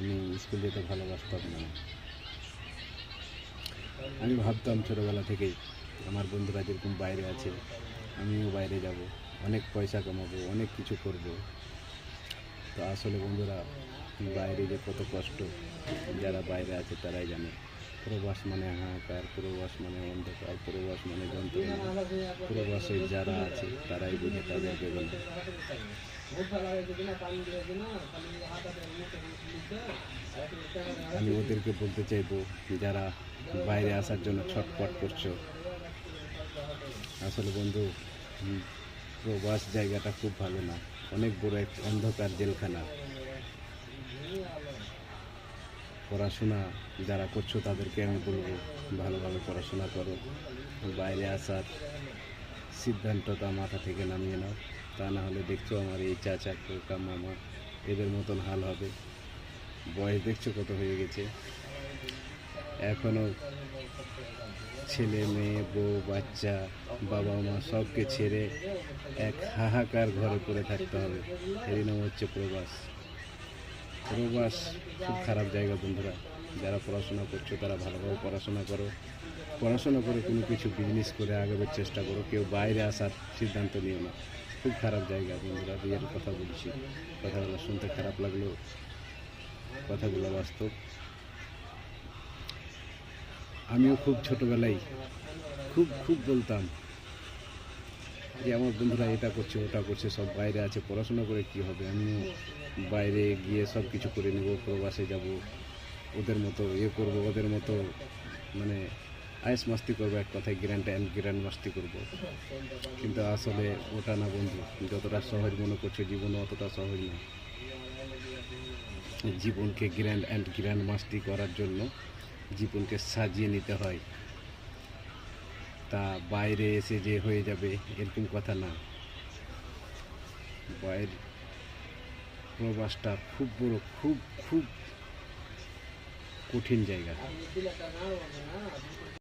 আমি স্কুল যেতে ভালোবাসতাম না। আমি ভাবতাম ছোটোবেলা থেকেই আমার বন্ধুরা যেরকম বাইরে আছে আমিও বাইরে যাব, অনেক পয়সা কামাবো, অনেক কিছু করব। তো আসলে বন্ধুরা, বাইরে যে কত কষ্ট যারা বাইরে আছে তারাই জানে। প্রবাস মানে হাহাকার, প্রবাস মানে অন্ধকার, প্রবাস মানে যন্ত্রণা। প্রবাসে যারা আছে তারাই বোঝে তাদের বেদনা। আমি ওদেরকে বলতে চাইবো যারা বাইরে আসার জন্য ছটফট করছো, আসলে বন্ধু, প্রবাস জায়গাটা খুব ভালো না, অনেক বড় এক অন্ধকার জেলখানা। পড়াশোনা যারা করছো তাদেরকে আমি বলবো ভালোভাবে পড়াশোনা করো। বাইরে আসার সিদ্ধান্তটা মাথা থেকে নামিয়ে নাও, তা না হলে দেখছো আমার এই চাচা, কাকা, মামা এদের মতন হাল হবে। বয়স দেখছো কত হয়ে গেছে, এখনও ছেলে মেয়ে বউ বাচ্চা বাবা মা সবকে ছেড়ে এক হাহাকার ঘরে পড়ে থাকতে হবে। এরই নাম হচ্ছে প্রবাস। প্রবাস খুব খারাপ জায়গা বন্ধুরা। যারা পড়াশোনা করছো তারা ভালোভাবে পড়াশোনা করো, পড়াশোনা করে কোনো কিছু বিজনেস করে আগাবার চেষ্টা করো। কেউ বাইরে আসার সিদ্ধান্ত নিও না, খুব খারাপ জায়গা বন্ধুরা। রিয়েল কথা বলছি, কথাগুলো শুনতে খারাপ লাগলেও কথাগুলো বাস্তব। আমিও খুব ছোটোবেলায় খুব খুব বলতাম যে আমার বন্ধুরা এটা করছে ওটা করছে, সব বাইরে আছে, পড়াশোনা করে কি হবে, আমিও বাইরে গিয়ে সব কিছু করে নেব, প্রবাসে যাব, ওদের মতো করবো, ওদের মতো মানে আয়েস মাস্তি করবো, এক কথায় গ্র্যান্ড মাস্তি করবো। কিন্তু আসলে ওটা না বন্ধু, যতটা সহজ মনে করছে জীবনও অতটা সহজ না। জীবনকে গ্র্যান্ড মাস্তি করার জন্য জীবনকে সাজিয়ে নিতে হয়, তা বাইরে এসে যে হয়ে যাবে এরকম কথা না। বাইরের প্রবাসটা খুব বড়, খুব খুব কঠিন জায়গা।